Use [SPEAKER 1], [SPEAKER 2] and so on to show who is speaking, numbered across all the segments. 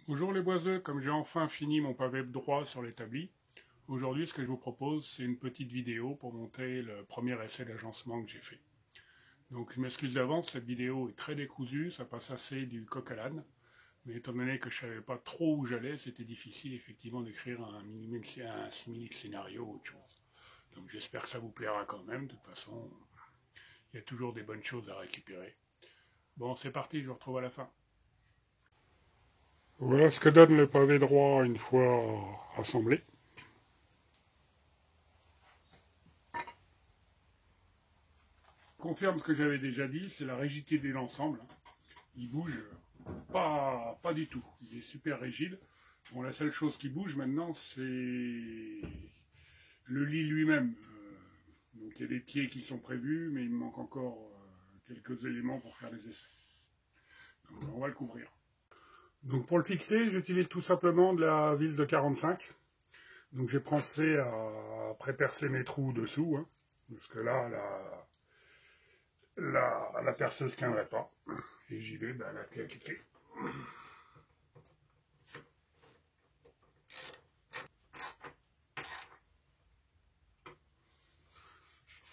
[SPEAKER 1] Bonjour les boiseux, comme j'ai enfin fini mon pavé droit sur l'établi, aujourd'hui ce que je vous propose c'est une petite vidéo pour montrer le premier essai d'agencement que j'ai fait. Donc je m'excuse d'avance, cette vidéo est très décousue, ça passe assez du coq à l'âne, mais étant donné que je ne savais pas trop où j'allais, c'était difficile effectivement d'écrire un simili scénario ou autre chose. Donc j'espère que ça vous plaira quand même, de toute façon il y a toujours des bonnes choses à récupérer. Bon c'est parti, je vous retrouve à la fin. Voilà ce que donne le pavé droit une fois assemblé. Confirme ce que j'avais déjà dit, c'est la rigidité de l'ensemble. Il bouge pas du tout. Il est super rigide. Bon, la seule chose qui bouge maintenant, c'est le lit lui-même. Donc il y a des pieds qui sont prévus, mais il me manque encore quelques éléments pour faire les essais. Donc on va le couvrir. Donc pour le fixer, j'utilise tout simplement de la vis de 45. Donc j'ai pensé à pré-percer mes trous dessous, hein, parce que là, la perceuse ne tiendrait pas. Et j'y vais, la clé à cliquer.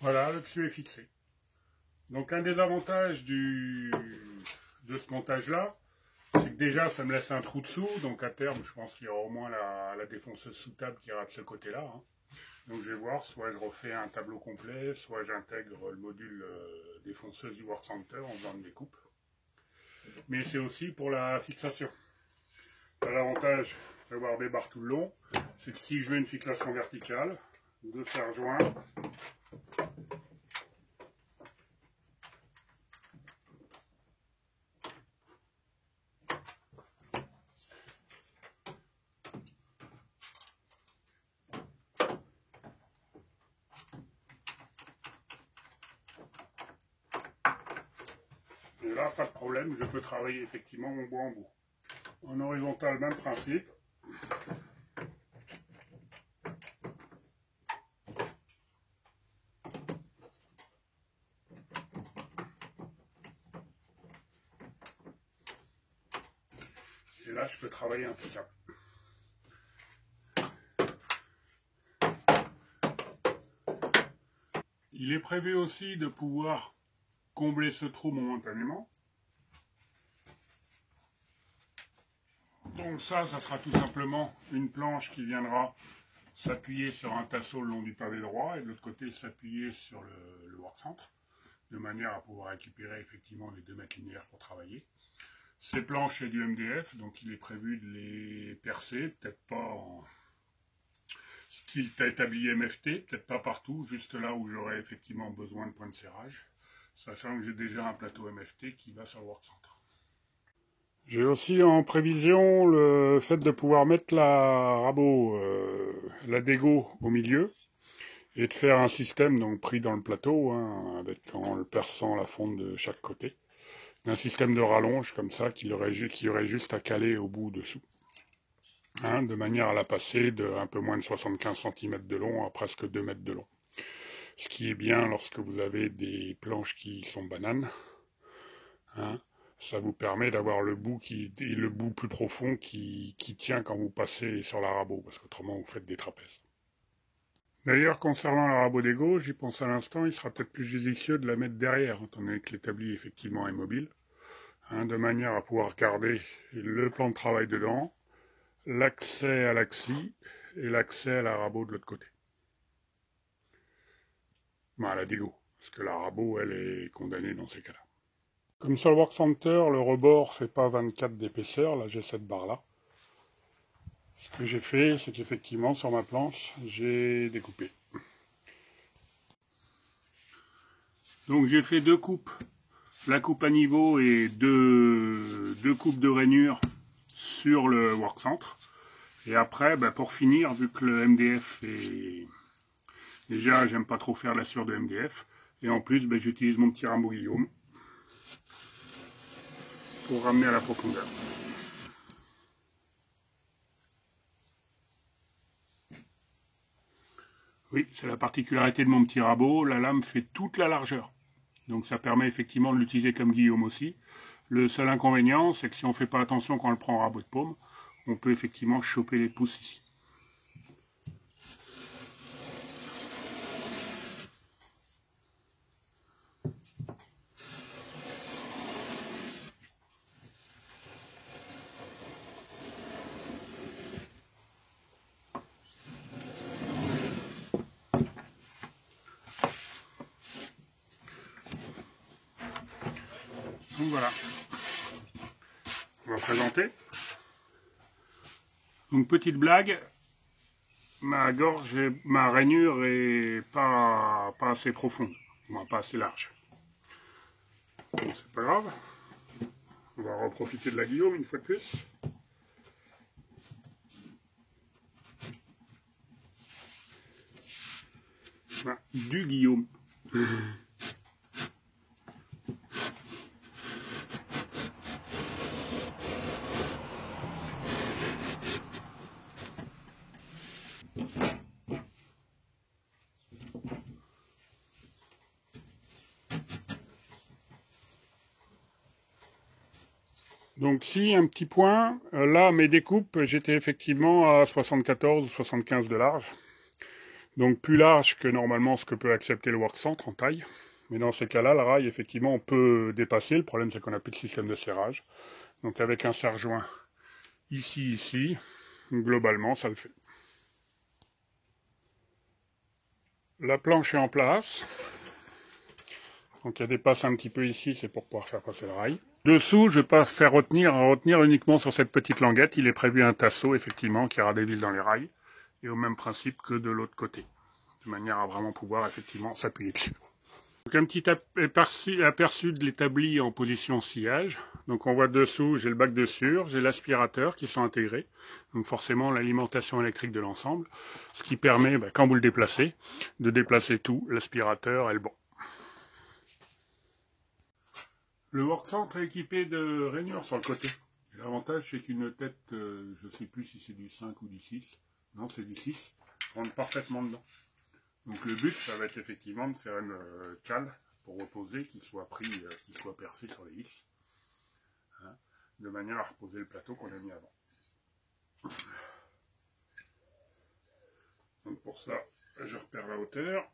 [SPEAKER 1] Voilà, le dessus est fixé. Donc un des avantages de ce montage-là, c'est que déjà ça me laisse un trou dessous, donc à terme je pense qu'il y aura au moins la défonceuse sous table qui ira de ce côté-là. Hein. Donc je vais voir, soit je refais un tableau complet, soit j'intègre le module défonceuse du Work Center en faisant une découpe. Mais c'est aussi pour la fixation. L'avantage d'avoir des barres tout le long, c'est que si je veux une fixation verticale, de faire joindre et là, pas de problème, je peux travailler effectivement mon bout en bout. En horizontal, même principe. Et là, je peux travailler impeccable. Il est prévu aussi de pouvoir combler ce trou momentanément. Donc ça sera tout simplement une planche qui viendra s'appuyer sur un tasseau le long du pavé droit et de l'autre côté s'appuyer sur le work centre, de manière à pouvoir récupérer effectivement les 2 mètres linéaires pour travailler. Ces planches, c'est du MDF, donc il est prévu de les percer, peut-être pas en style établi MFT, peut-être pas partout, juste là où j'aurais effectivement besoin de points de serrage, sachant que j'ai déjà un plateau MFT qui va sur le work centre. J'ai aussi en prévision le fait de pouvoir mettre la dégo au milieu et de faire un système donc pris dans le plateau, hein, en le perçant la fonte de chaque côté. Un système de rallonge comme ça qui aurait juste à caler au bout dessous. Hein, de manière à la passer de un peu moins de 75 cm de long à presque 2 mètres de long. Ce qui est bien lorsque vous avez des planches qui sont bananes. Hein, ça vous permet d'avoir le bout plus profond qui tient quand vous passez sur la rabot, parce qu'autrement vous faites des trapèzes. D'ailleurs, concernant la rabot d'égo, j'y pense à l'instant, il sera peut-être plus judicieux de la mettre derrière, étant donné que l'établi effectivement est mobile, hein, de manière à pouvoir garder le plan de travail dedans, l'accès à l'axi et l'accès à la rabot de l'autre côté. À la dégo, parce que la rabot, elle est condamnée dans ces cas-là. Comme sur le Work Center, le rebord fait pas 24 d'épaisseur, là j'ai cette barre-là. Ce que j'ai fait, c'est qu'effectivement, sur ma planche, j'ai découpé. Donc j'ai fait 2 coupes, la coupe à niveau et deux coupes de rainure sur le Work Center. Et après, pour finir, vu que le MDF est... Déjà, j'aime pas trop faire la sueur de MDF. Et en plus, j'utilise mon petit Rambo Guillaume pour ramener à la profondeur. Oui, c'est la particularité de mon petit rabot. La lame fait toute la largeur. Donc ça permet effectivement de l'utiliser comme Guillaume aussi. Le seul inconvénient, c'est que si on ne fait pas attention quand on le prend en rabot de paume, on peut effectivement choper les pousses ici. Donc voilà, on va présenter. Donc petite blague, ma gorge, ma rainure est pas assez profonde, pas assez large. Bon, c'est pas grave, on va reprofiter de la Guillaume une fois de plus. Voilà, du Guillaume. Donc si, un petit point, là mes découpes, j'étais effectivement à 74 ou 75 de large. Donc plus large que normalement ce que peut accepter le Workcentre en taille. Mais dans ces cas-là, le rail, effectivement, on peut dépasser. Le problème, c'est qu'on n'a plus de système de serrage. Donc avec un serre-joint ici, globalement, ça le fait. La planche est en place. Donc elle dépasse un petit peu ici, c'est pour pouvoir faire passer le rail. Dessous, je ne vais pas faire retenir uniquement sur cette petite languette. Il est prévu un tasseau, effectivement, qui aura des vis dans les rails. Et au même principe que de l'autre côté. De manière à vraiment pouvoir, effectivement, s'appuyer dessus. Donc un petit aperçu de l'établi en position sillage. Donc on voit dessous, j'ai le bac de sûre, j'ai l'aspirateur qui sont intégrés. Donc forcément l'alimentation électrique de l'ensemble. Ce qui permet, quand vous le déplacez, de déplacer tout, l'aspirateur et le banc. Le Workcentre est équipé de rainures sur le côté. L'avantage, c'est qu'une tête, je ne sais plus si c'est du 5 ou du 6. Non, c'est du 6. Rentre parfaitement dedans. Donc le but, ça va être effectivement de faire une cale pour reposer, qui soit percé sur les vis. Hein, de manière à reposer le plateau qu'on a mis avant. Donc pour ça, je repère la hauteur.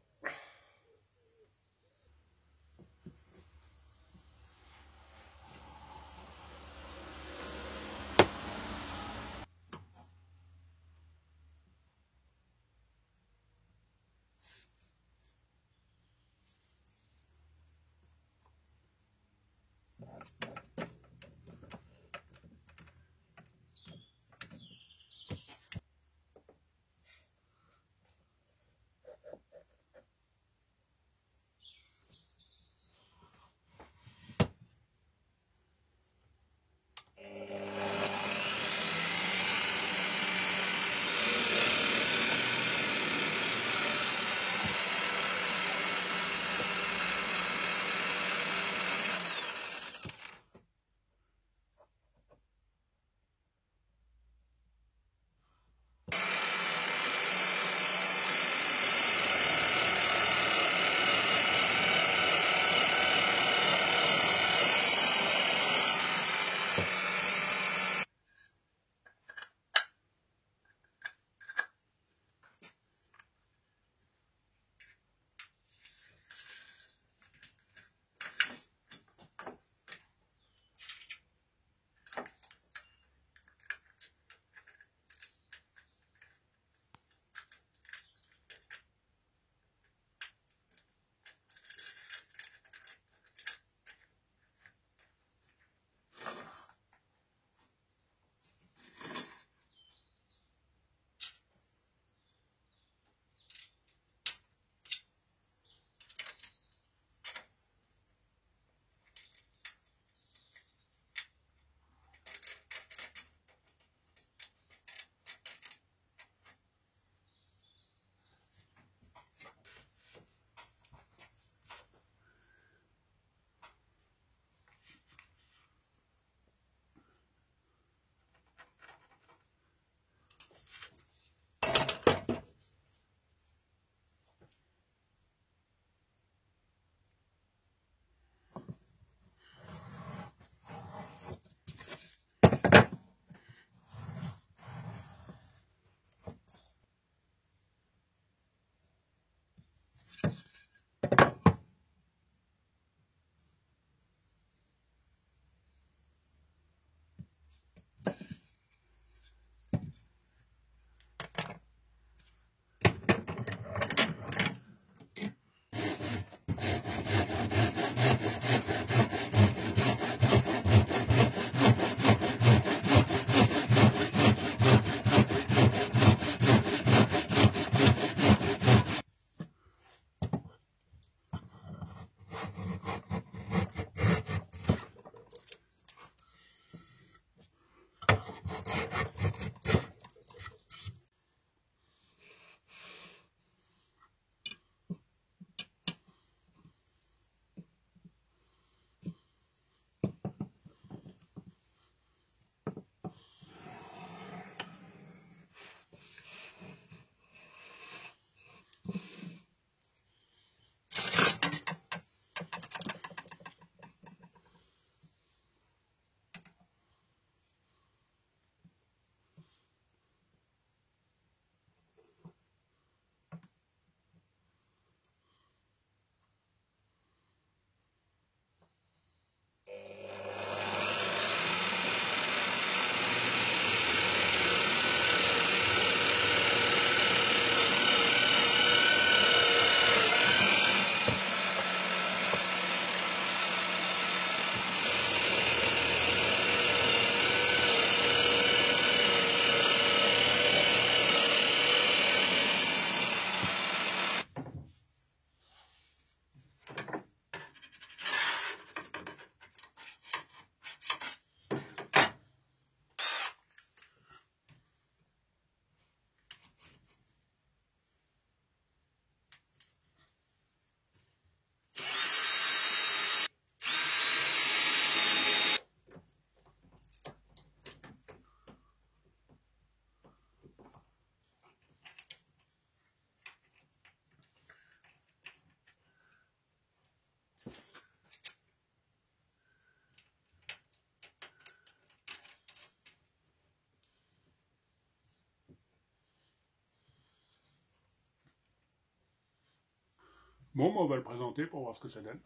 [SPEAKER 1] Bon, on va le présenter pour voir ce que ça donne.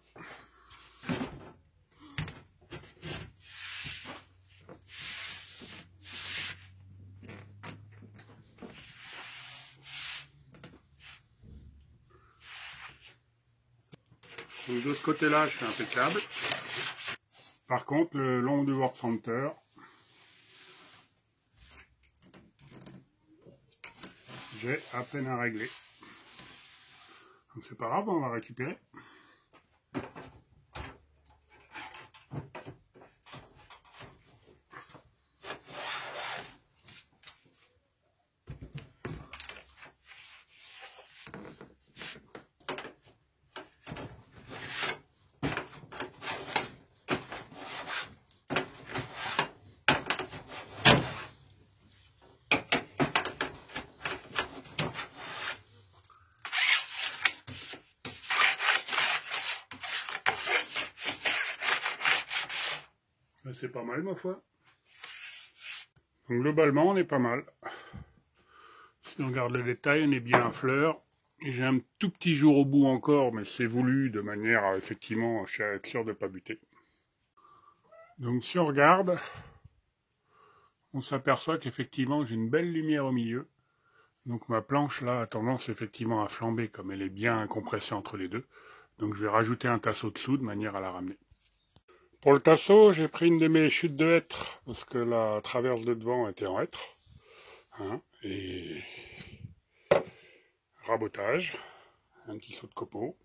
[SPEAKER 1] Donc de ce côté-là, je suis impeccable. Par contre, le long du Work Center, j'ai à peine à régler. Donc c'est pas grave, on va récupérer. C'est pas mal, ma foi. Donc globalement, on est pas mal. Si on regarde le détail, on est bien à fleur. Et j'ai un tout petit jour au bout encore, mais c'est voulu de manière à effectivement être sûr de ne pas buter. Donc si on regarde, on s'aperçoit qu'effectivement j'ai une belle lumière au milieu. Donc ma planche là a tendance effectivement à flamber comme elle est bien compressée entre les deux. Donc je vais rajouter un tasseau dessous de manière à la ramener. Pour le tasseau, j'ai pris une de mes chutes de hêtre, parce que la traverse de devant était en hêtre. Hein, et rabotage, un petit saut de copeaux.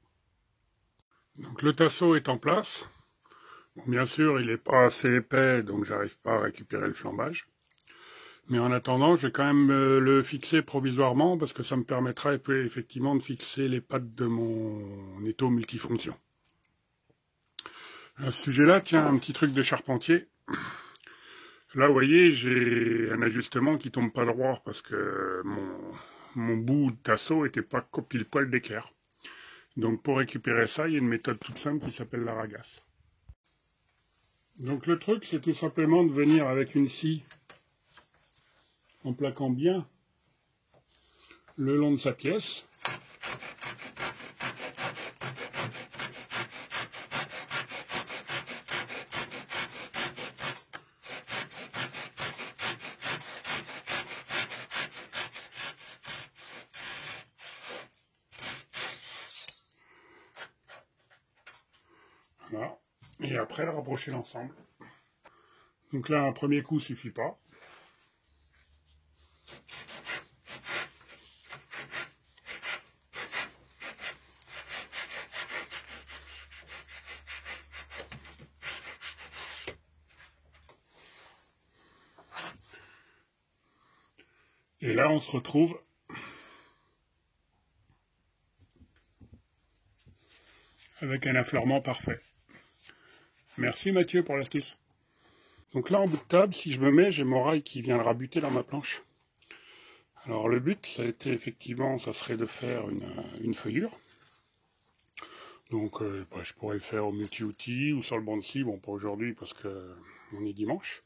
[SPEAKER 1] Donc le tasseau est en place. Bon, bien sûr, il n'est pas assez épais, donc j'arrive pas à récupérer le flambage. Mais en attendant, je vais quand même le fixer provisoirement, parce que ça me permettra effectivement de fixer les pattes de mon étau multifonction. À ce sujet-là, tiens, un petit truc de charpentier. Là, vous voyez, j'ai un ajustement qui tombe pas droit parce que mon bout de tasseau était pas pile poil d'équerre. Donc pour récupérer ça, il y a une méthode toute simple qui s'appelle la ragasse. Donc le truc, c'est tout simplement de venir avec une scie en plaquant bien le long de sa pièce. Voilà. Et après, rapprocher l'ensemble. Donc là, un premier coup suffit pas. Et là, on se retrouve avec un affleurement parfait. Merci Mathieu pour l'astuce. Donc là, en bout de table, si je me mets, j'ai mon rail qui viendra buter dans ma planche. Alors le but, ça a été effectivement, ça serait de faire une feuillure. Donc je pourrais le faire au multi-outil ou sur le banc de scie, bon pas aujourd'hui parce que on est dimanche.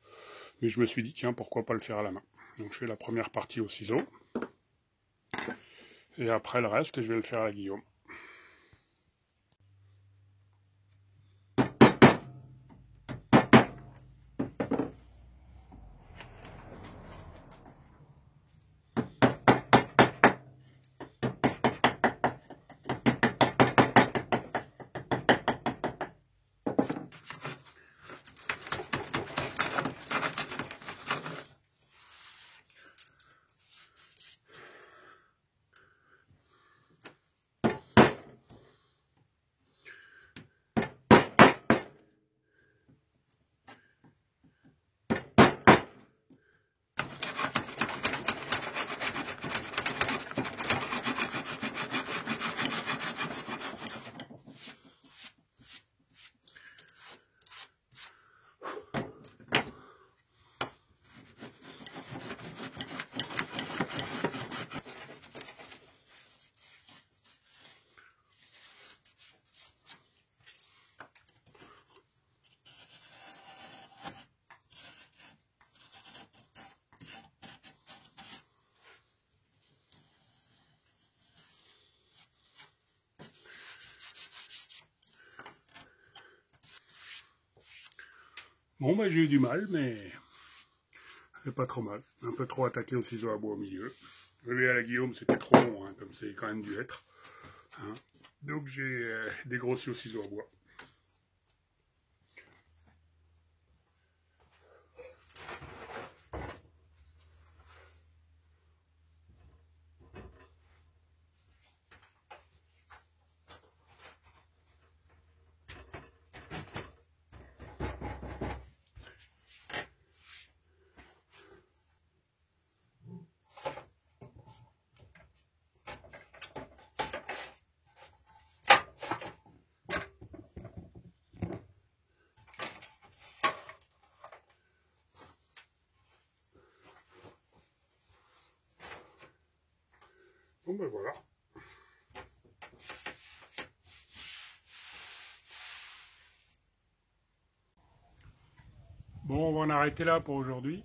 [SPEAKER 1] Mais je me suis dit, tiens, pourquoi pas le faire à la main. Donc je fais la première partie au ciseau. Et après le reste, je vais le faire à la guillaume. Bon, bah, j'ai eu du mal, mais c'est pas trop mal. Un peu trop attaqué au ciseau à bois au milieu. Le à la Guillaume, c'était trop long, hein, comme c'est quand même dû être. Hein. Donc j'ai dégrossi au ciseau à bois. Bon ben voilà. Bon, on va en arrêter là pour aujourd'hui.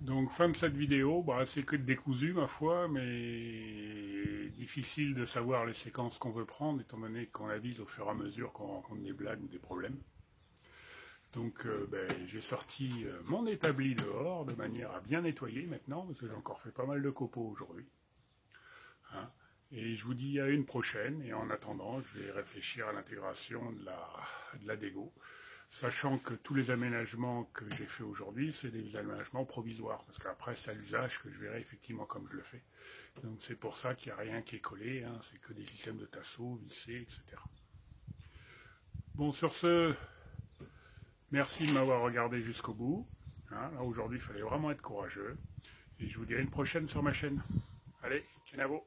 [SPEAKER 1] Donc fin de cette vidéo, bah, c'est que décousu ma foi, mais difficile de savoir les séquences qu'on veut prendre, étant donné qu'on avise au fur et à mesure qu'on rencontre des blagues ou des problèmes. Donc j'ai sorti mon établi dehors de manière à bien nettoyer maintenant, parce que j'ai encore fait pas mal de copeaux aujourd'hui. Hein. Et je vous dis à une prochaine, et en attendant, je vais réfléchir à l'intégration de la dégo. Sachant que tous les aménagements que j'ai fait aujourd'hui, c'est des aménagements provisoires, parce qu'après c'est à l'usage que je verrai effectivement comme je le fais. Donc c'est pour ça qu'il n'y a rien qui est collé, hein, c'est que des systèmes de tasseaux, vissés, etc. Bon, sur ce, merci de m'avoir regardé jusqu'au bout. Hein, là aujourd'hui il fallait vraiment être courageux. Et je vous dirai une prochaine sur ma chaîne. Allez, Kenavo.